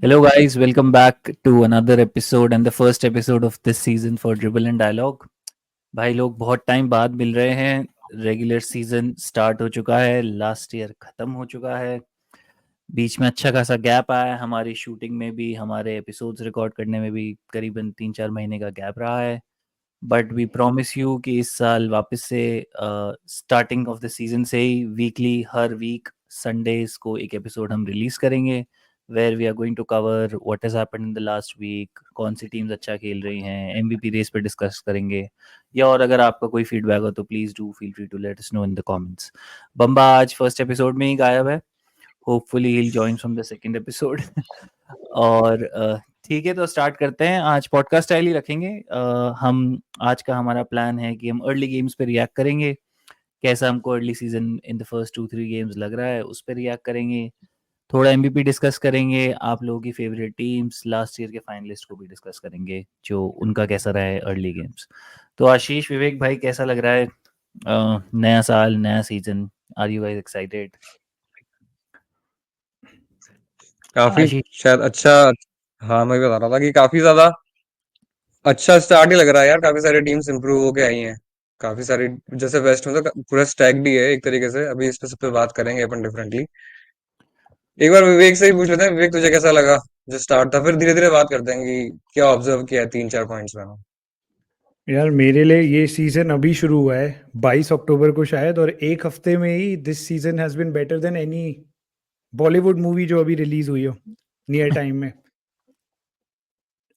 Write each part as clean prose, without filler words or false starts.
Hello, guys. Welcome back to another episode and the first episode of this season for Dribble and Dialogue. भाई लोग बहुत time बाद मिल रहे हैं. Regular season start हो चुका है. लास्ट ईयर ख़त्म हो चुका है. बीच में अच्छा खासा गैप आया है. हमारी शूटिंग में भी, हमारे एपिसोड्स रिकॉर्ड करने में भी करीबन 3-4 महीने का गैप रहा है. बट वी प्रॉमिस यू कि इस साल वापस से स्टार्टिंग ऑफ द सीजन से ही वीकली हर वीक संडेज को एक एपिसोड हम रिलीज़ करेंगे, where we are going to cover what has happened in the last week, कौन सी टीम्स अच्छा खेल रही हैं, एमवीपी रेस पे डिस्कस करेंगे. या और अगर आपका कोई फीडबैक हो तो please do feel free to let us know in the comments. Bamba आज फर्स्ट एपिसोड में ही गायब है. Hopefully he will join from the second episode. और ठीक है, तो स्टार्ट करते हैं. आज पॉडकास्ट स्टाइल ही रखेंगे. हम आज का हमारा प्लान है कि हम अर्ली गेम्स पे रिएक्ट करेंगे. कैसा हमको early season in the first 2-3 games लग रहा है, उस पर रिएक्ट करेंगे. थोड़ा एमवीपी डिस्कस करेंगे, आप लोगों की फेवरेट टीम्स, लास्ट ईयर के फाइनलिस्ट को भी डिस्कस करेंगे, जो उनका कैसा रहा है अर्ली गेम्स. तो आशीष, विवेक भाई, कैसा लग रहा है नया साल, नया season? Are you guys excited? काफी आशीष. शायद अच्छा। हाँ, मैं भी बता रहा था कि काफी ज्यादा अच्छा स्टार्ट ही लग रहा है यार। काफी सारी टीम्स इंप्रूव होके आई हैं। काफी सारी, जैसे वेस्ट में तो पूरा स्टैक्ड ही है एक तरीके से। अभी इस पे सब पे बात करेंगे अपन डिफरेंटली। एक बार विवेक से ही पूछ लेते हैं। विवेक, तुझे कैसा लगा जो स्टार्ट था? फिर धीरे धीरे बात करते हैं कि क्या ऑब्जर्व किया है 3-4 पॉइंट्स में। यार मेरे लिए ये सीजन अभी शुरू हुआ है 22 अक्टूबर को शायद, और एक हफ्ते में ही this season has been better than any Bollywood movie जो अभी रिलीज हुई हो नियर टाइम में.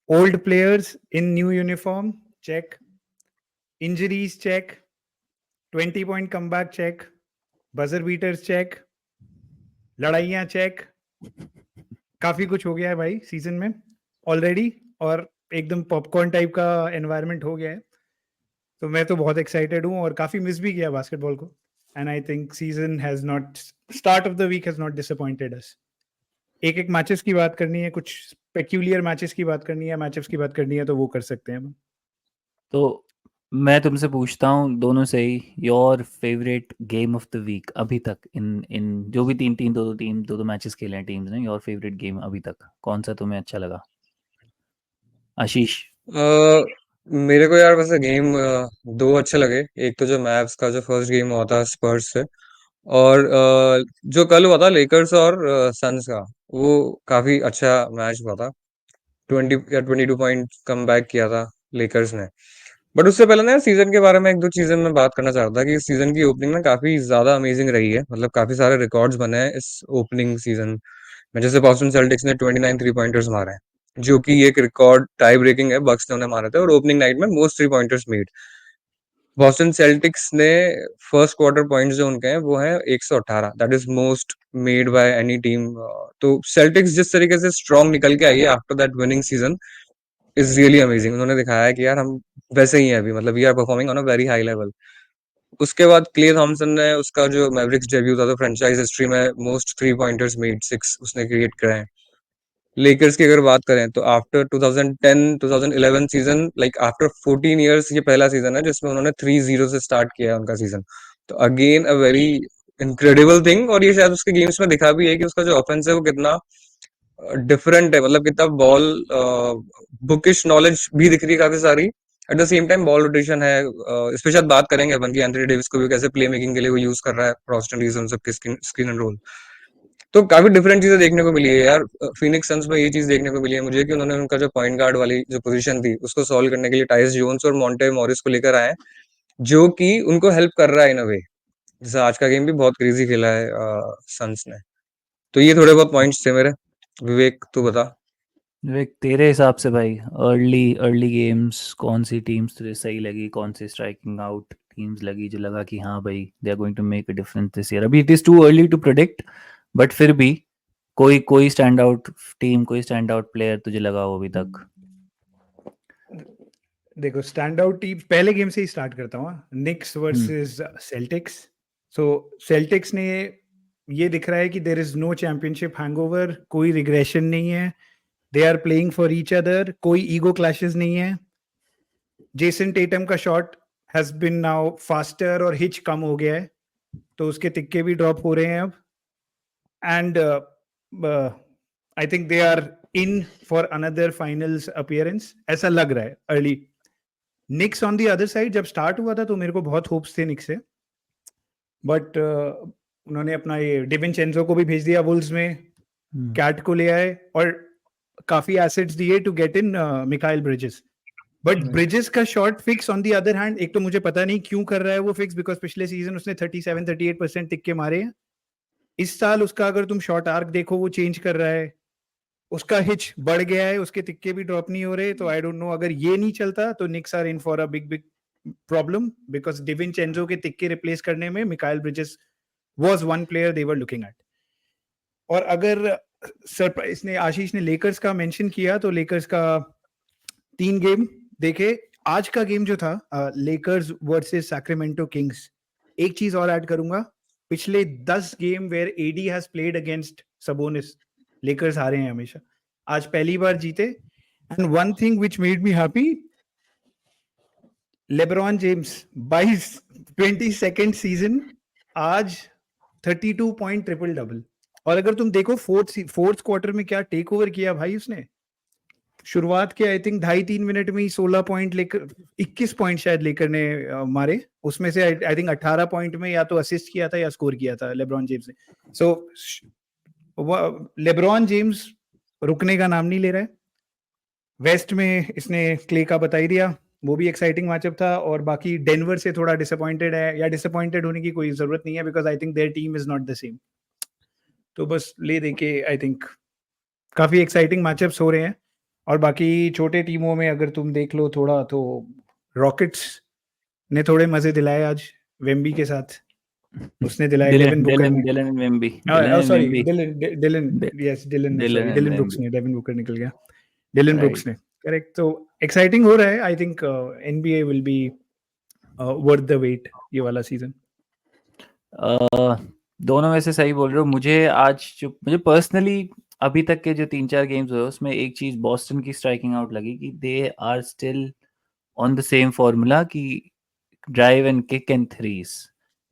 Old players in new uniform check, injuries check, 20 point comeback check, buzzer beaters check, लड़ाइयाँ चेक. काफी कुछ हो गया है भाई सीजन में ऑलरेडी, और एकदम पॉपकॉर्न टाइप का एनवायरनमेंट हो गया है. तो मैं तो बहुत एक्साइटेड हूँ और काफी मिस भी किया बास्केटबॉल को. And I think season has not, start of the week has not disappointed us. एक एक मैचेस की बात करनी है, कुछ पेक्यूलियर मैचेस की बात करनी है, मैचअप्स की बात करनी है, तो वो कर सकते हैं हम. तो मैं तुमसे पूछता हूँ दोनों से ही, your favourite game of the week अभी तक, इन इन जो भी तीन तीन दो दो मैचेस खेले हैं टीम्स ने, योर फेवरेट गेम अभी तक कौन सा तुम्हें अच्छा लगा? आशीष. मेरे को यार वैसे गेम दो अच्छे लगे। एक तो जो मैव्स का जो फर्स्ट गेम हुआ था स्पर्स से, और जो कल हुआ था लेकर्स और सन्स का, वो काफी अच्छा मैच हुआ था। 22 पॉइंट कम बैक किया था लेकर्स ने। बट उससे पहले ना सीजन के बारे में एक दो चीजें मैं बात करना चाहता था कि इस सीजन की ओपनिंग ना काफी ज्यादा अमेजिंग रही है। मतलब काफी सारे रिकॉर्ड्स बने हैं इस ओपनिंग सीजन में। जैसे बॉस्टन सेल्टिक्स ने 29 थ्री पॉइंटर्स मारे हैं, जो कि एक रिकॉर्ड टाई ब्रेकिंग है। बक्स ने उन्हें मारे थे, और ओपनिंग नाइट में most three pointers made. Boston sales tax ने फर्स्ट क्वार्टर पॉइंट्स जो उनके हैं वो है 118, that is most made by any team. तो सेल्टिक्स जिस तरीके से स्ट्रॉन्ग निकल के आई है after that winning season is really amazing. उन्होंने दिखाया है कि यार हम वैसे ही हैं अभी, मतलब we are performing on a very high level. उसके बाद क्ले थॉमसन ने, उसका जो मैवरिक्स डेब्यू था, तो फ्रेंचाइज हिस्ट्री में मोस्ट थ्री पॉइंटर्स मेड 6 उसने क्रिएट कराए हैं। लेकर्स की अगर बात करें तो after 2010-2011 season, like after 14 years, ये पहला सीजन है जिसमें उन्होंने 3-0 से स्टार्ट किया है उनका सीजन। तो again a very incredible thing. और ये शायद उसके गेम्स में दिखा भी है कि उसका जो ऑफेंस है वो कितना डिफरेंट है। मतलब कितना बॉल बुकिश नॉलेज भी दिख रही है काफी सारी। At the same time ball rotation है। इस पे शायद बात करेंगे अपन की एंथनी डेविस को भी कैसे प्ले मेकिंग के लिए वो यूज कर रहा है प्रोस्टन रीज उन सबके स्क्रीन एंड रोल। तो काफी डिफरेंट चीजें देखने को मिली है यार। फिनिक्स सन्स में ये चीज देखने को मिली है मुझे कि उन्होंने उनका जो पॉइंट गार्ड वाली जो पोजीशन थी उसको सॉल्व करने के लिए टाइस जोन्स और मॉन्टे मॉरिस को लेकर आए हैं, जो कि उनको हेल्प कर रहा है इन अ वे। जैसे आज का गेम भी बहुत क्रेजी खेला है सन्स ने। तो ये थोड़े बहुत पॉइंट्स थे मेरे। विवेक, तू बता। विवेक, तेरे हिसाब से भाई अर्ली अर्ली गेम्स कौन सी टीम्स तुझे सही लगी, कौन सी स्ट्राइकिंग आउट टीम्स लगी जो लगा कि हाँ भाई they are going to make a difference this year? अभी it is too early to predict, but फिर भी कोई कोई स्टैंड आउट टीम, कोई स्टैंड आउट प्लेयर तुझे लगा हो अभी तक? देखो, स्टैंड आउट टीम पहले गेम से ही स्टार्ट करता हूँ. Knicks hmm. Versus Celtics. So Celtics ने, ये दिख रहा है कि there is no championship hangover, कोई रिग्रेशन नहीं है. They are playing for each other, कोई ईगो क्लैशेस नहीं है. जेसन टेटम का shot has been now faster और हिच कम हो गया है, तो उसके तिक्के भी ड्रॉप हो रहे हैं अब. And I think they are in for another finals appearance, ऐसा लग रहा है early. Knicks on the other side, जब स्टार्ट हुआ था तो मेरे को बहुत होप्स थे निक्स से, बट उन्होंने अपना ये डिविंचेंजो को भी भेज दिया वुल्व्स में, कैट को ले आए और काफी एसेट्स दिए to get in Mikal Bridges. But Bridges का shot fix on the other hand, एक तो मुझे पता नहीं क्यों कर रहा है वो फिक्स, बिकॉज पिछले सीजन उसने 37-38% टिक्के मारे हैं। इस साल उसका अगर तुम शॉट आर्क देखो वो चेंज कर रहा है, उसका हिच बढ़ गया है, उसके तिक्के भी ड्रॉप नहीं हो रहे। तो आई डोंट नो, अगर ये नहीं चलता तो Knicks are in for a big big problem, because DiVincenzo के तिक्के रिप्लेस करने में Mikal Bridges was one player they were looking at. और अगर सरप्राइज ने, आशीष ने लेकर्स का मेंशन किया, तो लेकर्स का 3 गेम देखे। आज का गेम जो था लेकर्स वर्सेस सैक्रामेंटो किंग्स, एक चीज और ऐड करूंगा, पिछले 10 game where AD has played against Sabonis, Lakers हारे हैं हमेशा, आज पहली बार जीते। And one thing which made me happy, LeBron James 22nd season, आज 32 पॉइंट ट्रिपल डबल। और अगर तुम देखो फोर्थ क्वार्टर में क्या टेक ओवर किया भाई उसने, शुरुआत के आई थिंक 2.5-3 मिनट में ही 16 पॉइंट लेकर 21 पॉइंट शायद लेकर ने मारे, उसमें से आई थिंक 18 पॉइंट में या तो असिस्ट किया था या स्कोर किया था लेब्रॉन जेम्स ने। सो लेब्रॉन जेम्स रुकने का नाम नहीं ले रहा है। वेस्ट में इसने क्ले का बता ही दिया, वो भी एक्साइटिंग मैचअप था। और बाकी डेनवर से थोड़ा डिसअपॉइंटेड है, या डिसअपॉइंटेड होने की कोई जरूरत नहीं है, because I think their team is not the same. तो बस ले दे के आई थिंक काफी एक्साइटिंग मैचअप्स हो रहे हैं। और बाकी छोटे टीमों में अगर तुम देख लो थोड़ा, तो रॉकेट्स ने थोड़े मजे दिलाए आज वेम्बी के साथ, उसने दिलाए डेविन बुकर ने, Dillon Wemby, sorry Dillon Brooks ने, डेविन बुकर निकल गया, डिलन ब्रुक्स ने, करेक्ट। तो एक्साइटिंग हो रहा है, I think NBA will be worth the wait ये वाला सीजन। दोनों में से सही बोल रहे हो। मुझे पर्सनली अभी तक के जो 3-4 गेम्स हुए उसमें एक चीज बॉस्टन की स्ट्राइकिंग आउट लगी कि they are still on the same formula कि drive and kick and threes.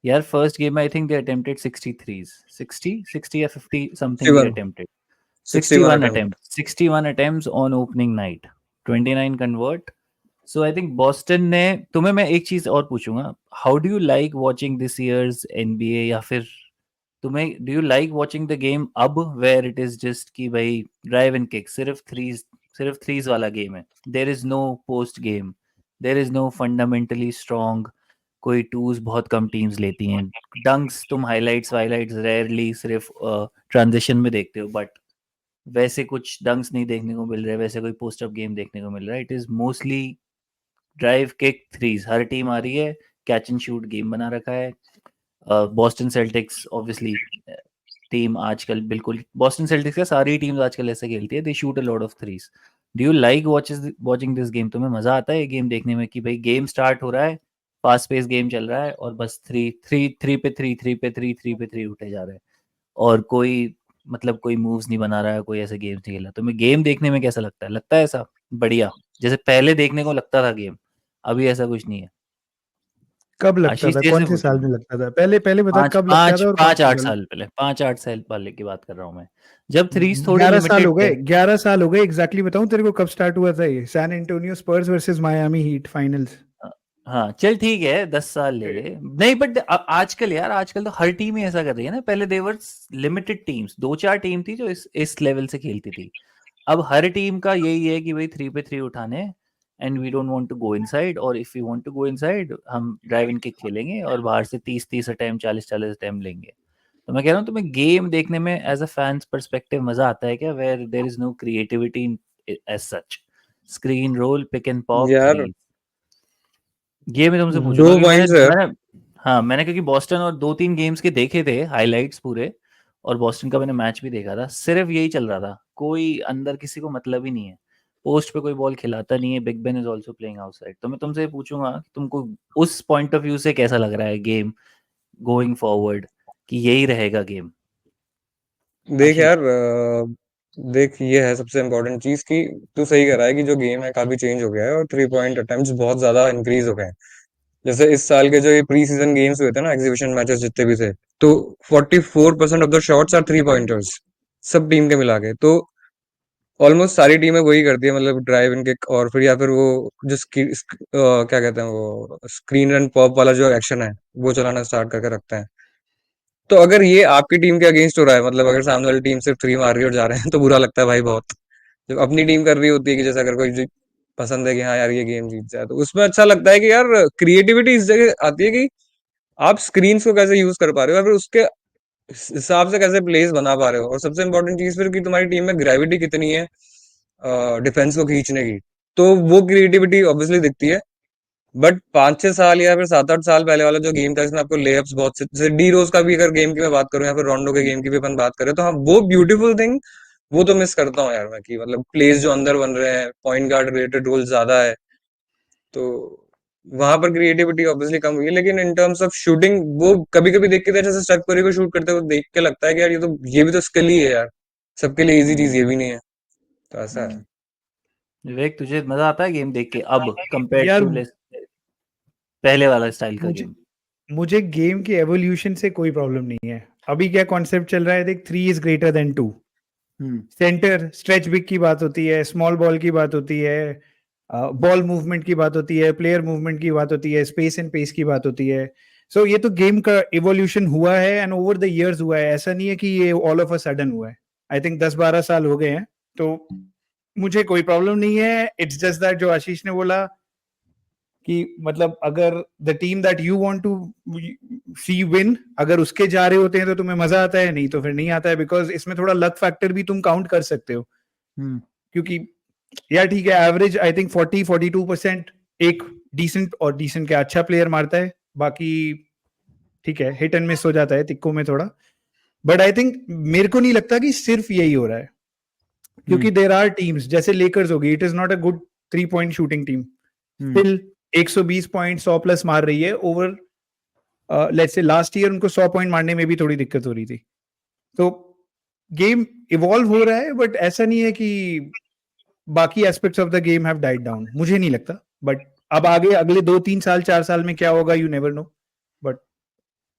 यार फर्स्ट गेम में I think they attempted 60 threes, 60 या 50 something they attempted, 61 attempts on opening night, 29 convert. So I think Boston ने, तुम्हें मैं एक चीज और पूछूंगा, how do you like watching this year's NBA, या फिर तुम्हें do you like watching the game अब वेयर इट इज जस्ट कि भाई ड्राइव एंड किक, सिर्फ थ्रीज वाला गेम है, there is no post game, there is no fundamentally strong, कोई टूज बहुत कम टीम्स लेती हैं, डंक्स तुम हाइलाइट्स रेयरली सिर्फ ट्रांजिशन में देखते हो, बट वैसे कुछ डंक्स नहीं देखने को मिल रहे, वैसे कोई पोस्ट अप गेम देखने को मिल रहा है। It is mostly drive kick threes, हर टीम आ रही है, कैच एंड शूट गेम बना रखा है। बॉस्टन सेल्टिक्स ऑब्वियसली टीम आजकल, बिल्कुल बॉस्टन सेल्टिक्स का सारी टीम्स आजकल ऐसे खेलती है, they shoot a lot of threes. Do you like watching this game, तुम्हें मजा आता है ये गेम देखने में कि भाई गेम स्टार्ट हो रहा है, फास्ट पेस गेम चल रहा है और बस थ्री पे थ्री उठे जा रहे हैं और कोई मतलब कोई मूव्स नहीं बना रहा है, कोई ऐसे गेम्स नहीं खेला? तुम्हें गेम देखने में कैसा लगता है ऐसा बढ़िया, जैसे पहले देखने को लगता था गेम, अभी ऐसा कुछ नहीं है? कब लगता था, कौन से साल में लगता था? पहले बता कब लगता था। और 5-8 साल पहले, 5-8 साल पहले की बात कर रहा हूँ मैं, जब थ्रीज थोड़े 11 साल लिमिटेड हो गए, थे। 11 साल हो गए एग्जैक्टली। बताऊं तेरे को कब स्टार्ट हुआ था ये? सैन एंटोनियो स्पर्स वर्सेस मायामी हीट फाइनल्स। हाँ चल ठीक है, 10 साल ले ले, नहीं बट आजकल यार, आजकल तो हर टीम ही ऐसा कर रही है ना। पहले देवर लिमिटेड टीम्स, 2-4 टीम थी जो इस लेवल से खेलती थी। अब हर टीम का यही है कि भाई 3 पे 3 उठाने, and we don't want to go inside, और if you want to go inside हम ड्राइव इन किक खेलेंगे और बाहर से 30-30 अटेम्प्ट, 40-40 अटेम्प्ट लेंगे। तो मैं कह रहा हूँ तुम्हें गेम देखने में एज अ फैंस पर्सपेक्टिव मजा आता है क्या, where there is no creativity as such, screen roll, pick and pop, यार थ्री? ये मैं तुमसे 2 पूछूंगा क्योंकि पॉइंट्स है। मैंने क्योंकि बॉस्टन और 2-3 गेम्स के देखे थे हाइलाइट्स पूरे, और बॉस्टन का मैंने मैच भी देखा था, सिर्फ यही चल रहा था, कोई अंदर किसी को मतलब ही नहीं है, पोस्ट पे कोई बॉल खिलाता नहीं है, big Ben is also playing outside. तो मैं तुमसे पूछूंगा कि तुमको उस पॉइंट ऑफ व्यू से कैसा लग रहा है गेम गोइंग फॉरवर्ड, कि यही रहेगा गेम? देख आशीष। यार, देख ये है सबसे इम्पोर्टेंट चीज कि तू सही कह रहा है कि जो गेम है काफी चेंज हो गया है और 3 पॉइंट अटेम्प्ट्स बहुत ज्यादा इंक्रीज हो गए हैं। जैसे इस साल के जो ये प्री सीजन गेम्स हुए थे ना, एग्जीबिशन मैचेस जितने भी थे, तो 44% of the shots are 3 pointers, सब टीम के मिला के। तो ऑलमोस्ट सारी टीमें वही करती है, मतलब ड्राइव इन किक, और फिर या फिर वो जो क्या कहते हैं, वो स्क्रीन रन पॉप वाला जो एक्शन है वो चलाना स्टार्ट करके रखते हैं। तो अगर ये आपकी टीम के अगेंस्ट हो रहा है, मतलब अगर सामने वाली टीम सिर्फ 3 मार रही है और जा रहे हैं, तो बुरा लगता है भाई बहुत। जब अपनी टीम कर रही होती है कि जैसे अगर कोई पसंद है कि हाँ यार ये गेम जीत जाए, तो उसमें अच्छा लगता है कि यार क्रिएटिविटी इस जगह आती है कि आप स्क्रीन को कैसे यूज कर पा रहे हो, या फिर उसके हिसाब से कैसे प्लेस बना पा रहे हो, और सबसे इंपॉर्टेंट चीज फिर कि तुम्हारी टीम में ग्रेविटी कितनी है डिफेंस को खींचने की। तो वो क्रिएटिविटी ऑब्वियसली दिखती है। बट 5-6 साल या फिर 7-8 साल पहले वाला जो गेम था, इसमें आपको लेअप्स बहुत से, जैसे डी रोज का भी अगर गेम की मैं बात करूं या फिर रोंडो के गेम की भी अपन बात करें, तो हाँ वो ब्यूटीफुल थिंग वो तो मिस करता हूँ यार मैं, कि मतलब प्लेस जो अंदर बन रहे हैं, पॉइंट गार्ड रिलेटेड रोल ज्यादा है, तो वहां पर क्रिएटिविटी ऑब्वियसली कम हुई है। लेकिन इन टर्म्स ऑफ शूटिंग, वो कभी कभी देख के तो जैसे स्टेफ करी को शूट करते हुए देख के लगता है कि यार ये भी तो स्किल ही है यार, सबके लिए इजी चीज ये भी नहीं है, तो ऐसा है। विवेक, तुझे मजा आता है गेम देख के अब कंपेयर यार टू पहले वाला स्टाइल का मुझे गेम? मुझे गेम की एवोल्यूशन से कोई प्रॉब्लम नहीं है। अभी क्या कॉन्सेप्ट चल रहा है, देख 3 is greater than 2। Centre stretch big की बात होती है, स्मॉल बॉल की बात होती है, बॉल मूवमेंट की बात होती है, प्लेयर मूवमेंट की बात होती है, स्पेस एंड पेस की बात होती है। सो ये तो गेम का इवोल्यूशन हुआ है एंड ओवर द इयर्स हुआ है, ऐसा नहीं है कि ये ऑल ऑफ अ सडन हुआ है। आई थिंक 10-12 साल हो गए हैं, तो मुझे कोई प्रॉब्लम नहीं है। इट्स जस्ट दैट जो आशीष ने बोला कि मतलब अगर the team that you want to see win, अगर उसके जा रहे होते हैं तो तुम्हें मजा आता है, नहीं तो फिर नहीं आता है, बिकॉज इसमें थोड़ा लक फैक्टर भी तुम काउंट कर सकते हो। क्योंकि यार ठीक है, एवरेज आई थिंक 40-42% एक डिसेंट और डिसेंट क्या अच्छा प्लेयर मारता है, बाकी ठीक है हिट एंड मिस हो जाता है तिक्कों में थोड़ा। बट आई थिंक मेरे को नहीं लगता कि सिर्फ यही हो रहा है, क्योंकि देर आर टीम्स जैसे लेकर्स होगी, it is not a good 3 point shooting team, still 120 point 100 plus मार रही है over. Let's say last year उनको 100 पॉइंट मारने में भी थोड़ी दिक्कत हो रही थी। तो गेम इवॉल्व हो रहा है, बट ऐसा नहीं है कि बाकी aspects of the game have died down, मुझे नहीं लगता। बट अब आगे अगले 2-3 साल 4 साल में क्या होगा, यू नेवर नो। बट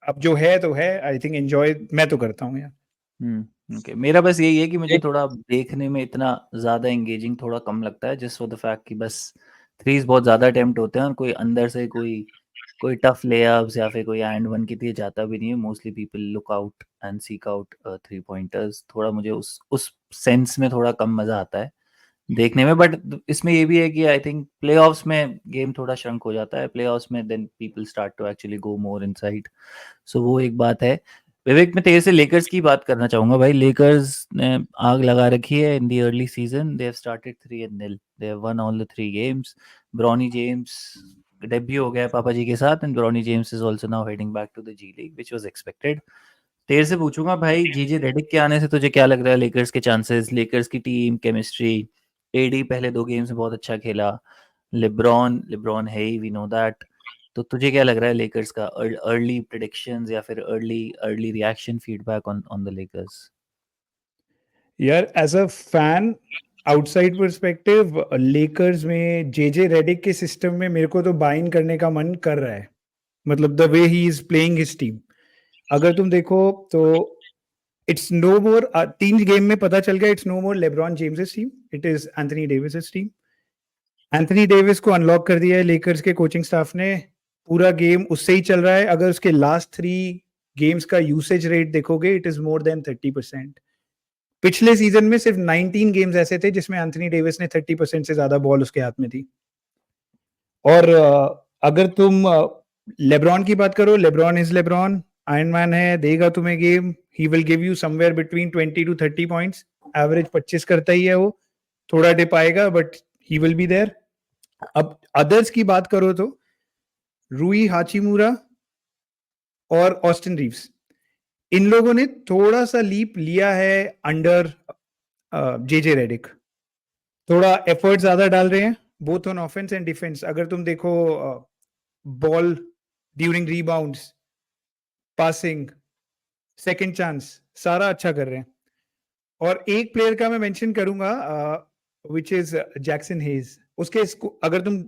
अब जो है तो है, आई थिंक एंजॉय मैं तो करता हूँ यार। ओके, मेरा बस यही है कि मुझे एक थोड़ा देखने में इतना ज़्यादा एंगेजिंग थोड़ा कम लगता है, जस्ट फॉर द फैक्ट कि बस थ्रीज बहुत ज़्यादा अटेम्प्ट होते हैं और कोई अंदर से कोई टफ लेअप्स या फिर कोई एंड वन के लिए जाता भी नहीं है। Mostly people look out and seek out 3 pointers. थोड़ा मुझे उस सेंस में थोड़ा कम मज़ा आता है देखने में। बट इसमें ये भी है कि आई थिंक प्लेऑफ्स में गेम थोड़ा श्रंक हो जाता है। प्लेऑफ्स में then people start to actually go more inside, so वो एक बात है। विवेक, मैं तेरे से लेकर्स की बात करना चाहूंगा भाई। लेकर्स ने आग लगा रखी है in the early season. They have started 3-0, they have won all the 3 games. Bronny James debut हो गया है पापा जी के साथ, and Bronny James is also now heading back to the G League, which was expected. तेरे से पूछूंगा भाई, जीजे रेडिक के आने से तुझे क्या लग रहा है? लेकर्स के चांसेस, लेकर्स की टीम केमिस्ट्री। एडी पहले 2 गेम्स में बहुत अच्छा खेला। लिब्रॉन लिब्रॉन है ही, वी नो दैट। तो तुझे क्या लग रहा है लेकर्स का? अर्ली प्रेडिक्शंस या फिर early early reaction feedback on the Lakers? यार as a fan outside perspective, Lakers में जेजे रेडिक के सिस्टम में मेरे को तो बाइन करने का मन कर रहा है, मतलब the way he is playing his team. अगर तुम देखो तो इट्स नो मोर, 3 गेम में पता चल गया, it's no more LeBron James team, it is Anthony Davis team. Anthony Davis को अनलॉक कर दिया है लेकर्स के कोचिंग स्टाफ ने, पूरा गेम उससे ही चल रहा है। अगर उसके लास्ट 3 गेम्स का यूसेज रेट देखोगे, इट इज मोर देन 30%। पिछले सीजन में सिर्फ 19 गेम्स ऐसे थे जिसमें एंथनी डेविस ने 30% से ज्यादा बॉल उसके हाथ में थी। और अगर तुम लेब्रॉन की बात करो, LeBron is LeBron, iron man है, देगा तुम्हें game. He will give you somewhere between 20 to 30 points, average 25 करता ही है वो, थोड़ा डिप आएगा but he will be there. अब अदर्स की बात करो तो रूई हाचिमुरा और ऑस्टिन रीव्स, इन लोगों ने थोड़ा सा लीप लिया है अंडर जेजे रेडिक, थोड़ा एफर्ट ज्यादा डाल रहे हैं both on offence and defence. अगर तुम देखो ball during rebounds, passing, second chance, सारा अच्छा कर रहे हैं। और एक प्लेयर का मैं मेंशन करूंगा विच इज जैक्सन हेज। अगर तुम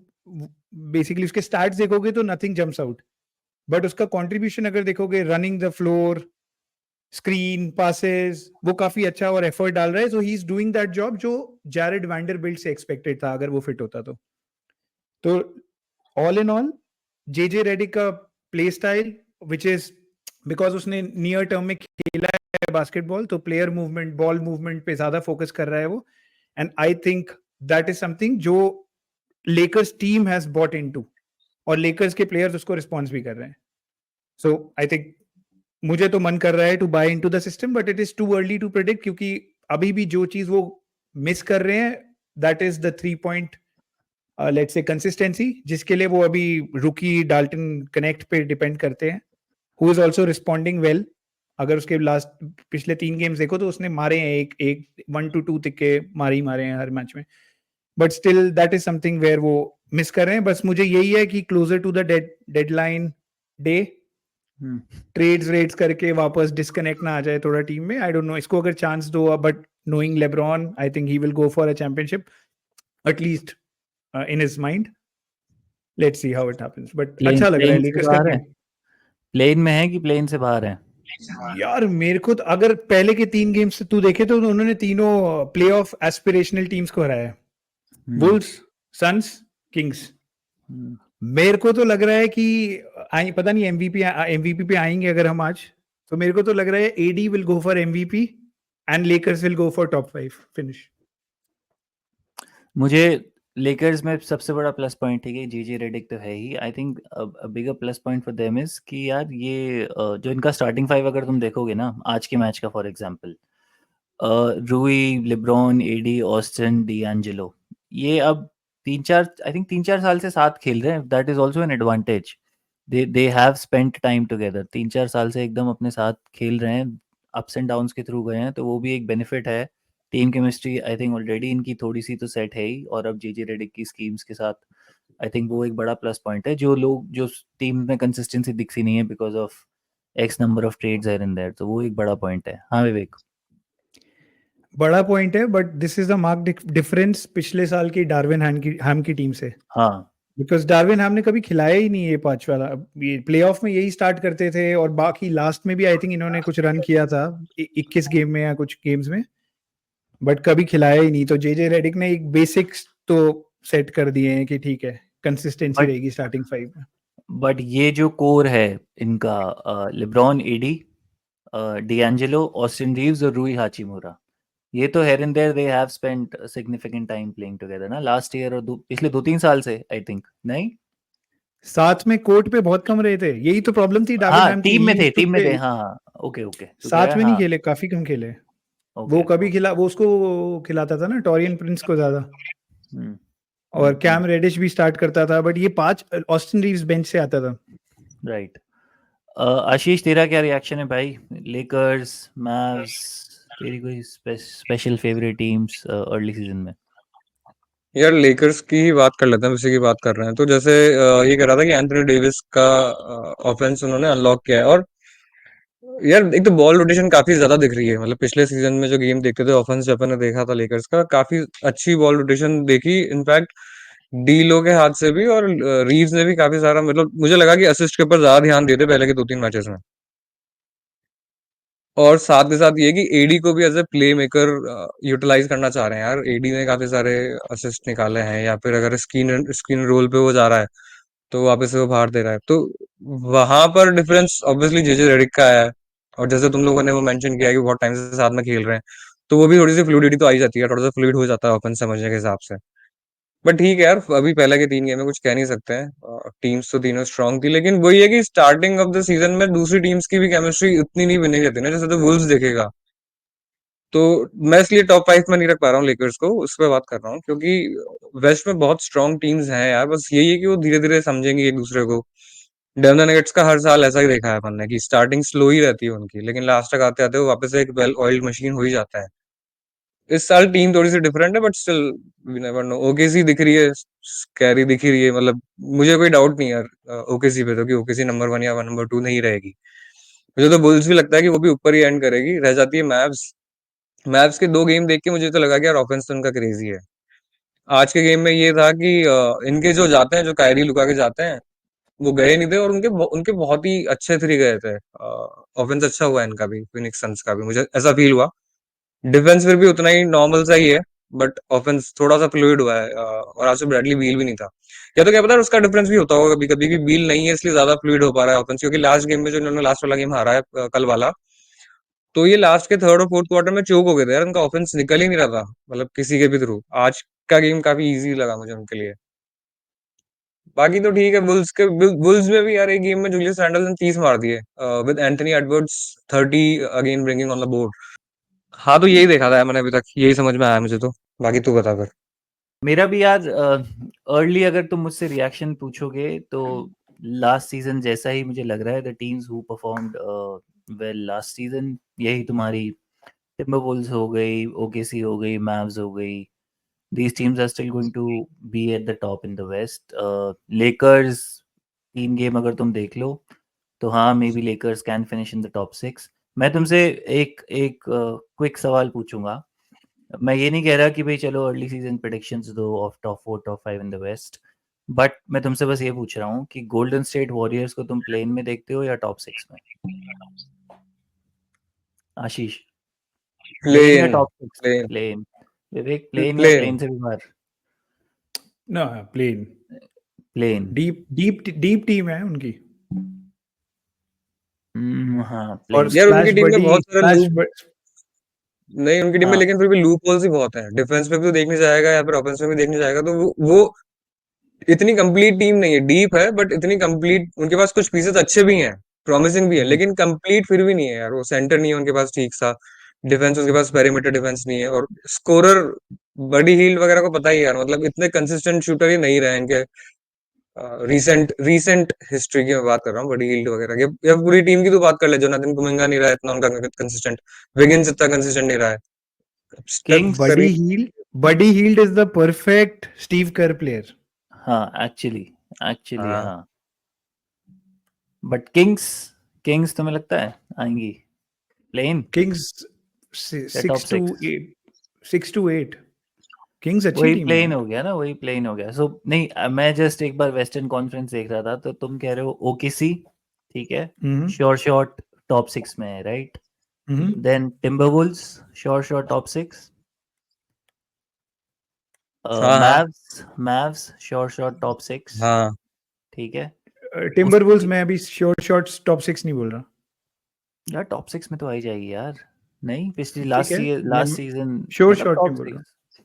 बेसिकली उसके स्टैट्स देखोगे तो नथिंग जंप्स आउट, बट उसका कंट्रीब्यूशन अगर देखोगे, running the floor, screen passes, वो काफी अच्छा और एफर्ट डाल रहा है, so he is doing that job जो जैरेड वैंडरबिल्ट से एक्सपेक्टेड था अगर वो फिट होता तो all in all JJ Redick का play style which is because उसने नियर टर्म में खेला है बास्केटबॉल, तो प्लेयर मूवमेंट, बॉल मूवमेंट पे ज्यादा फोकस कर रहा है वो, and I think that is something जो Lakers team has bought into, और लेकर्स के प्लेयर्स उसको रिस्पॉन्स भी कर रहे हैं। सो आई थिंक मुझे तो मन कर रहा है to buy into the system, but it is too early to predict, क्योंकि अभी भी जो चीज वो मिस कर रहे हैं that is the 3 point let's say consistency, जिसके लिए वो अभी रुकी डाल्टन कनेक्ट पे डिपेंड करते हैं, who is also responding well. अगर उसके लास्ट पिछले 3 गेम्स देखो तो उसने मारे हैं एक एक 1 to 2 तिक्के मारे हैं हर मैच में, but still that is something where वो मिस कर रहे हैं। बस मुझे यही है कि closer to the deadline day trades रेड्स करके वापस डिस्कनेक्ट ना आ जाए थोड़ा टीम में। आई डोंट नो, इसको अगर चांस दो, but knowing LeBron I think he will go for a championship at least in his mind. Let's see how it happens, but अच्छा लग रहा है लेकर्स का गेम। प्लेन में है कि प्लेन से बाहर है? यार मेरे को तो अगर पहले के 3 गेम्स से तू देखे तो उन्होंने तीनों प्लेऑफ एस्पिरेशनल टीम्स को हराया, वुल्व्स, सन्स, किंग्स। मेरे को तो लग रहा है कि पता नहीं एमवीपी पे आएंगे अगर हम आज, तो मेरे को तो लग रहा है AD will go for MVP and Lakers will go for top 5 finish. मुझे लेकर्स में सबसे बड़ा प्लस पॉइंट है कि जीजे रेडिक तो है ही। I think bigger plus point for them is कि यार ये जो इनका स्टार्टिंग 5 अगर तुम देखोगे ना आज के मैच का, फॉर एग्जांपल रूई, लिब्रॉन, एडी, ऑस्टिन, डिएंजेलो, ये अब 3-4 साल से साथ खेल रहे हैं। That is also an advantage. They have spent time together. 3-4 साल से एकदम अपने साथ खेल रहे हैं, अप्स एंड डाउन्स के थ्रू गए हैं, तो वो भी एक बेनिफिट है। Team chemistry I think already इनकी थोड़ी सी तो सेट है ही, और अब जेजे रेडिक की स्कीम्स के साथ आई थिंक वो एक बड़ा प्लस पॉइंट है जो टीम में कंसिस्टेंसी दिखती नहीं है because of X number of trades here and there, तो वो एक बड़ा पॉइंट है। हाँ विवेक, बड़ा पॉइंट है, but this is the mark difference पिछले साल की डार्विन हैम की टीम से, हाँ बिकॉज डार्विन हैम ने कभी खिलाया ही नहीं ये 5 वाला। ये प्लेऑफ में यही स्टार्ट करते थे, और बाकी लास्ट में भी आई थिंक इन्होंने कुछ रन किया था 21 गेम में या कुछ गेम्स में, बट कभी खिलाया ही नहीं। तो जेजे रेडिक ने एक बेसिक्स तो सेट कर दिए हैं कि ठीक है कंसिस्टेंसी But- रहेगी स्टार्टिंग 5 में। बट ये जो कोर है इनका, LeBron, AD, D'Angelo, Austin Reaves और रूई हाचिमुरा, ये तो here and there they have spent significant time playing together ना लास्ट ईयर और पिछले 2-3 साल से आई थिंक। नहीं, साथ में कोर्ट पे बहुत कम रहे थे, यही तो प्रॉब्लम थी डार्विन हाँ हैम की। टीम में He थे, used to टीम में थे, play- हाँ हाँ, ओके ओके, तो साथ क्या में हाँ, नहीं खेले, काफी कम खेले। ओके, वो कभी खिला, वो उसको खिलाता था ना टोरियन प्रिंस को ज्यादा, हम्म, और कैम रेडिश भी स्टार्ट करता था, बट ये 5 ऑस्टिन रीव्स बेंच से आता था। राइट। आशीष, तेरा क्या रिएक्शन है भाई? लेकर्स, मैव्स, तेरी कोई special favourite teams early season में? यार लेकर्स की ही बात कर लेते हैं, उसी की बात कर रहे हैं तो जैसे ये कह रहा था कि एंथनी डेविस का ऑफेंस उन्होंने अनलॉक किया है। और यार एक तो बॉल रोटेशन काफी ज्यादा दिख रही है, मतलब पिछले सीजन में जो गेम देखते थे ऑफेंस जो अपन ने देखा था लेकर्स का, काफी अच्छी बॉल रोटेशन देखी। इनफैक्ट डीलो के हाथ से भी, और रीव्स ने भी काफी सारा, मतलब मुझे लगा कि असिस्ट के ऊपर ज्यादा ध्यान देते पहले के 2-3 मैचेस में। और साथ के साथ ये कि एडी को भी as a play maker utilise करना चाह रहे हैं यार। एडी ने काफी सारे असिस्ट निकाले हैं, या फिर अगर स्क्रीन स्क्रीन रोल पे वो जा रहा है तो वापस से वो बाहर दे रहा है, तो वहां पर डिफरेंस ऑब्वियसली जेजे रेडिक का है। और जैसे तुम लोगों ने वो मेंशन किया कि बहुत टाइम से साथ में खेल रहे हैं, तो वो भी थोड़ी सी फ्लूइडिटी तो आई जाती है, थोड़ा सा फ्लूइड हो जाता है अपन समझने के हिसाब से। बट ठीक है यार, अभी पहले के 3 गेम में कुछ कह नहीं सकते हैं, टीम्स तो तीनों स्ट्रांग थी, लेकिन वही है कि स्टार्टिंग ऑफ द सीजन में दूसरी टीम्स की भी केमिस्ट्री उतनी नहीं बनी रहती ना, जैसे तो वुल्व्स देखेगा। तो मैं इसलिए टॉप 5 में नहीं रख पा रहा हूँ लेकर्स को, उस पर बात कर रहा हूँ, क्योंकि वेस्ट में बहुत स्ट्रांग टीम्स हैं यार। बस यही है कि वो धीरे धीरे समझेंगे एक दूसरे को। डेनवर नगेट्स का हर साल ऐसा ही देखा है अपन ने कि स्टार्टिंग स्लो ही रहती है उनकी, लेकिन लास्ट तक आते आते वो वापस से एक वेल ऑयल्ड मशीन हो ही जाता है। इस साल टीम थोड़ी सी डिफरेंट है, but still we never know. OKC दिख रही है, कैरी दिख रही है, मतलब मुझे कोई डाउट नहीं यार ओकेसी पे, तो कि ओकेसी नंबर 1 या नंबर 2 नहीं रहेगी। मुझे तो बुल्स भी लगता है कि वो भी ऊपर ही एंड करेगी। रह जाती है मैव्स। मैव्स के 2 गेम देख के मुझे तो लगा कि यार ऑफेंस तो उनका क्रेजी है। आज के गेम में ये था कि इनके जो जाते हैं, जो कायरी लुका के जाते हैं, वो गए नहीं थे और उनके बहुत ही अच्छे 3 गए थे। ऑफेंस अच्छा हुआ है इनका भी, फिनिक्स सन्स का भी, मुझे ऐसा फील हुआ। डिफेंस फिर भी उतना ही नॉर्मल सा ही है, बट ऑफेंस थोड़ा सा फ्लूइड हुआ है। और आज तो ब्रैडली बील भी नहीं था, या तो क्या पता है उसका डिफरेंस भी होता होगा कभी कभी कि बील नहीं है इसलिए ज्यादा फ्लूइड हो पा रहा है ऑफेंस, क्योंकि लास्ट गेम में जो इन्होंने लास्ट वाला गेम हारा है कल वाला, तो ये लास्ट के थर्ड और फोर्थ क्वार्टर में चोक हो गए थे यार, उनका ऑफेंस निकल ही नहीं रहा था, मतलब किसी के भी थ्रू। आज का गेम काफी इजी लगा मुझे उनके लिए। बाकी तो ठीक है, बुल्स में भी यार एक गेम में जूलियस रैंडल ने 30 मार दिए with Anthony Edwards 30 again bringing on the board. हाँ, तो यही देखा था मैंने अभी तक, यही समझ में आया मुझे तो। बाकी तू बता फिर। मेरा भी यार अर्ली अगर तुम मुझसे रिएक्शन पूछोगे तो लास्ट सीजन जैसा ही मुझे लग रहा है। The teams who performed well last season, यही तुम्हारी टिम्बरवुल्व्स हो गई, ओकेसी हो गई, मैव्स हो गई। These teams are still going to be at the top in the West. Lakers 3 game अगर तुम देख लो तो हाँ, may be Lakers can finish in the top 6। मैं तुमसे एक एक क्विक सवाल पूछूंगा। मैं ये नहीं कह रहा कि भाई चलो अर्ली सीजन प्रेडिक्शंस दो of top 4 top 5 in the west, but मैं तुमसे बस ये पूछ रहा हूँ कि गोल्डन स्टेट वॉरियर्स को तुम प्लेन में देखते हो या टॉप 6 में? आशीष, प्लेन या play-in. Top 6? Play-in. Play-in. Vivek, play-in या प्लेन। प्लेन से भी बाहर? ना play-in, play-in. Deep deep deep team है उनकी। हाँ, और प्लेन। यार उनकी स्प्लैश टीम में बडी, बहुत सारे स्प्लैश लूप, नहीं उनकी टीम में, हाँ, लेकिन फिर भी लूप होल्स ही बहुत हैं। डिफेंस पे भी तो देखने जाएगा या फिर ऑफेंस में भी देखने जाएगा, तो वो इतनी कंप्लीट टीम नहीं है। डीप है बट इतनी कंप्लीट, उनके पास कुछ पीसेस अच्छे भी हैं, प्रॉमिसिंग भी है, लेकिन कंप्लीट फिर भी नहीं है यार। वो सेंटर नहीं है उनके पास ठीक सा, डिफेंस उनके पास पेरीमीटर डिफेंस नहीं है, और स्कोरर बडी हील्ड वगैरह को पता ही है यार, मतलब इतने कंसिस्टेंट शूटर ही नहीं रहे इनके रीसेंट रीसेंट हिस्ट्री की मैं बात कर रहा हूँ। बडी हील्ड वगैरह की या पूरी टीम की तो बात कर ले, जोनाथन कुमिंगा नहीं रहा है इतना उनका कंसिस्टेंट, विगिंस इतना कंसिस्टेंट नहीं रहा है, Steph Kings. Curry. Buddy Hield is the perfect Steve Kerr player. हाँ, एक्चुअली हाँ, हाँ। बट किंग्स, किंग्स तुम्हें लगता है आएंगी प्लेन किंग्स या टॉप 6 to 6? 8, 6 to 8। किंग्स अच्छी वही टीम है प्लेन यार। हो गया ना, वही प्लेन हो गया। सो नहीं, मैं जस्ट एक बार वेस्टर्न कॉन्फ्रेंस देख रहा था, तो तुम कह रहे हो ओकेसी, ठीक है, हम्म श्योर शॉट टॉप 6 में है, राइट? हम्म देन टिम्बरवुल्व्स श्योर शॉट टॉप 6। हाँ, हाँ, मैव्स श्योर शॉट टॉप 6, हाँ। ठीक है। टिम्बरवुल्व्स उसके मैं अभी श्योर शॉट्स टॉप 6 नहीं बोल रहा। यार टॉप 6 में तो आ ही जाएगी यार। नहीं, पिछली ठीक है, लास्ट सीजन श्योर मतलब शॉट टॉप नहीं बोल रहा। 6,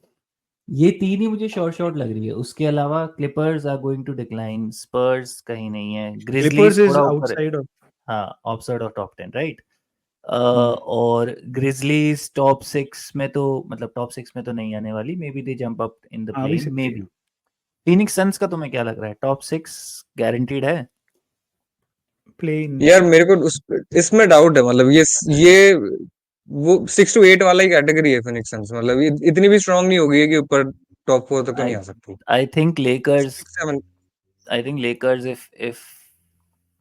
ये 3 ही मुझे शॉर्ट शॉर्ट लग रही है। उसके अलावा Clippers are going to decline, Spurs कहीं नहीं है, क्लिपर्स ग्रिजलीज इज थोड़ा ऊपर है। Outside of. हाँ, आउटसाइड ऑफ टॉप 10, राइट। और ग्रिजलीज टॉप 6 में तो, मतलब टॉप 6 में तो नहीं आने वाली, maybe they jump up in the आ भी प्लेन, मे सकती है। बी। फीनिक्स सन्स का तुम्हें क्या लग रहा है, टॉप 6 गारंटीड है? प्लेन। यार मेरे को इसमें डाउट है, मतलब ये वो 6 to 8 वाला ही कैटेगरी है फिनिक्स सन्स, मतलब ये इतनी भी स्ट्रांग नहीं होगी कि ऊपर टॉप 4 तक तो नहीं आई आ सकती। I think Lakers, 6, 7, I think Lakers if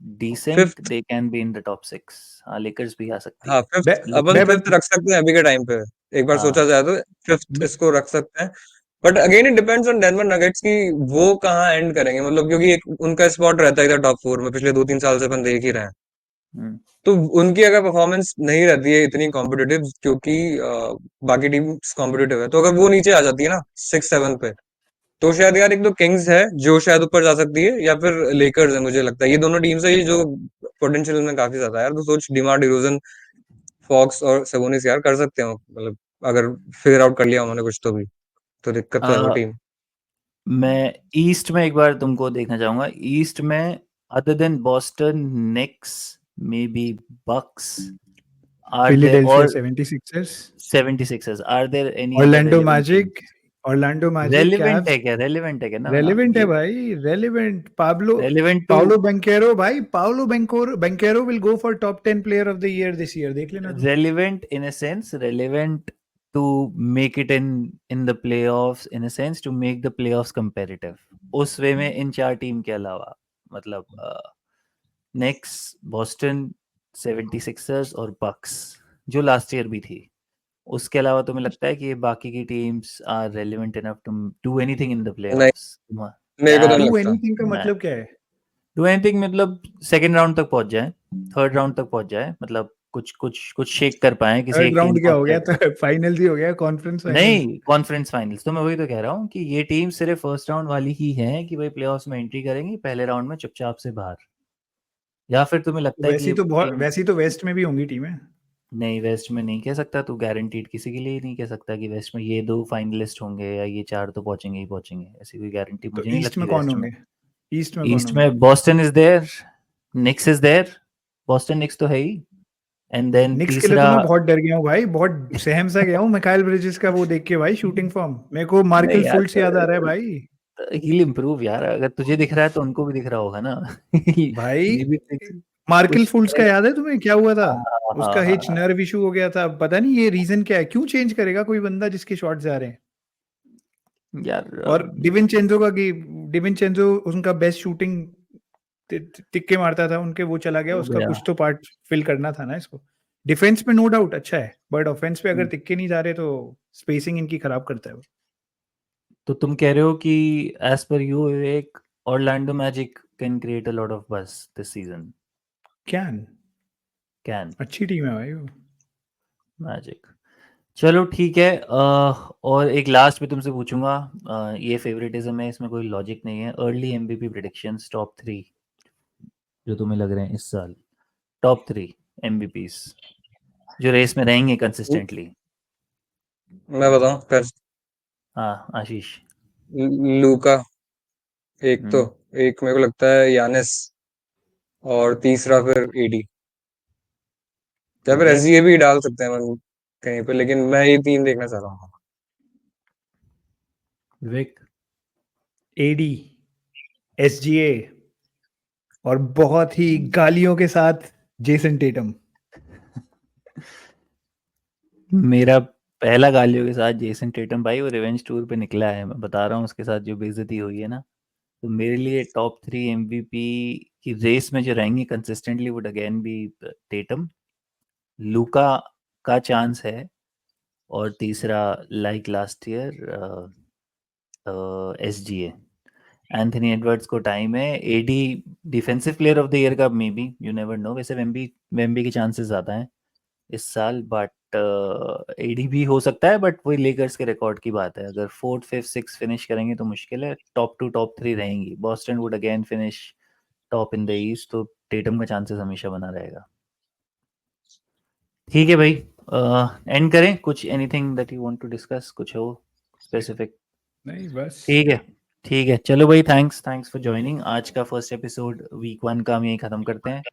decent fifth. They can be in the top 6। हाँ, लेकर्स भी आ सकती हाँ, है। फिफ्थ, मैं अपन मैं फिफ्थ रख सकते हैं अभी के टाइम पे। एक बार सोचा हाँ, जाए तो फिफ्थ इसको रख सकते हैं, but again it depends on Denver nuggets की वो कहाँ एंड करेंगे, मतलब क्योंकि एक उनका स्पॉट रहता है इधर टॉप 4 में, पिछले 2-3 साल से अपन देख ही रहे हैं। हम्म, तो उनकी अगर परफॉर्मेंस नहीं रहती है इतनी कॉम्पिटिटिव, क्योंकि बाकी टीम्स कॉम्पिटिटिव है, तो अगर वो नीचे आ जाती है ना 6-7 पे, तो शायद यार एक तो किंग्स है जो शायद ऊपर जा सकती है, या फिर लेकर्स है। मुझे लगता है ये दोनों टीम्स है ये जो पोटेंशियल में काफी ज्यादा है यार। तो सोच, डिमार डिरोजन, फॉक्स और सबोनिस यार कर सकते हो, मतलब अगर फिगर आउट कर लिया उन्होंने कुछ तो भी, तो दिक्कत तो है वो आ, टीम। मैं ईस्ट में एक बार तुमको देखना चाहूंगा। ईस्ट में other than Boston, Knicks, may be Bucks, are there Philadelphia और 76ers, 76ers, are there any other Orlando relevant Magic, teams? Orlando Magic, relevant Cavs. है क्या? रेलेवेंट है क्या ना? रेलेवेंट है ये भाई, relevant. Pablo relevant to, Paolo Banchero भाई, Paolo Banchero will go for top 10 player of the year this year, देख लेना तू। relevant in a sense, relevant to make it in the playoffs, in a sense to make the playoffs competitive, उस वे में इन 4 team के अलावा, मतलब next, Boston, 76ers और बक्स जो लास्ट ईयर भी थी, उसके अलावा तुम्हें लगता है कि ये बाकी की teams are relevant enough to do anything in the नहीं, प्लेऑफ्स? मेरे को तो नहीं डू मैव्स, लगता। एनीथिंग का मतलब क्या है? डू एनीथिंग, मतलब सेकंड राउंड तक पहुंच जाए, थर्ड राउंड तक पहुंच जाए, मतलब कुछ शेक कर पाए किसी थर्ड एक टीम राउंड को क्या हो गया, upset। तो फाइनल ही हो गया, कॉन्फ्रेंस फाइनल। नहीं, कॉन्फ्रेंस फाइनल्स तो मैं वही तो कह रहा हूँ कि ये टीम सिर्फ फर्स्ट राउंड वाली ही है कि भाई प्लेऑफ्स में एंट्री करेंगी, पहले राउंड में चुपचाप से बाहर। या फिर तुम्हें लगता है कि ये टीम, वैसी तो वेस्ट में भी होंगी टीमें। नहीं वेस्ट में नहीं कह सकता तू, गारंटीड किसी के लिए नहीं कह सकता कि वेस्ट में ये 2 फाइनलिस्ट होंगे या ये 4 तो पहुंचेंगे ही पहुंचेंगे, ऐसी कोई गारंटी तो मुझे नहीं ईस्ट लगती में कौन वेस्ट में। होंगे? ईस्ट में कौन ईस्ट होंगे? में Boston is there, Knicks is there, Boston Knicks तो है ही, एंड देन निक्स के लिए तो तीसरा, मैं बहुत डर गया हूँ भाई, बहुत सहम सा गया हूँ मिकाइल ब्रिजेस का वो देख के भाई, शूटिंग फॉर्म मेरे को नहीं मार्कल यार, फुल्स याद आ रहा है भाई। ही इम्प्रूव यार, अगर तुझे दिख रहा है तो उनको भी दिख रहा होगा ना। भाई ये भी मार्कल कुछ फुल्स का करेगा। याद है तुम्हें क्या हुआ था? हाँ हाँ उसका हाँ हिच हाँ। नर्व इशू हो गया था, पता नहीं ये रीजन क्या है, क्यों चेंज करेगा कोई बंदा जिसके शॉट्स जा रहे हैं। यार और डिविंचेंजो उनका बेस्ट शूटिंग तिक्के मारता था उनके, वो चला गया, हो उसका गया। कुछ तो पार्ट फिल करना था ना इसको। डिफेंस में नो डाउट अच्छा है, बट ऑफेंस पे अगर तिक्के नहीं जा रहे तो स्पेसिंग इनकी खराब करता है वो। तो तुम कह रहे हो कि एज पर यू एक Orlando magic can create a lot of बस दिस सीजन, कैन, कैन अच्छी टीम है भाई वो। मैजिक। चलो ठीक है, और एक लास्ट पे तुमसे पूछूंगा, ये फेवरेटिज्म है, इसमें कोई लॉजिक नहीं है। अर्ली एमवीपी प्रेडिक्शंस टॉप 3 जो तुम्हें लग रहे हैं इस साल, टॉप 3 एमवीपीस जो रेस में रहेंगे कंसिस्टेंटली। मैं बताऊं फिर? हाँ आशीष। लूका एक तो, हम्म, एक मेरे को लगता है यानिस, और तीसरा फिर एडी, या फिर विवेक। एसजीए भी डाल सकते हैं हम कहीं पे, लेकिन मैं ये तीन देखना चाह रहा हूँ। विवेक। एडी, एसजीए, और बहुत ही गालियों के साथ जेसन टेटम। मेरा पहला गालियों के साथ जेसन टेटम, भाई वो रिवेंज टूर पे निकला है, मैं बता रहा हूँ उसके साथ जो बेइज्जती हुई है ना। तो मेरे लिए टॉप 3 एमवीपी की रेस में जो रहेंगे consistently would again be Tatum, Luka का चांस है, और तीसरा like last year SGA, Anthony Edwards को टाइम है। AD defensive player of the year का maybe, you never know, वैसे वेम्बी के चांसेस ज़्यादा हैं इस साल, बट एडी भी हो सकता है, बट वही लेकर्स के रिकॉर्ड की बात है, अगर फोर्थ फिफ्थ सिक्स फिनिश करेंगे तो मुश्किल है, टॉप 2 टॉप 3 रहेंगी। Boston would again finish top in the east, तो टेटम का चांसेस हमेशा बना रहेगा। ठीक है भाई, एंड करें कुछ, anything that you want to discuss, कुछ हो स्पेसिफिक? नहीं बस। ठीक है, ठीक है, चलो भाई, थैंक्स फॉर ज्वाइनिंग। आज का फर्स्ट एपिसोड वीक 1 का हम यही ख़त्म करते हैं।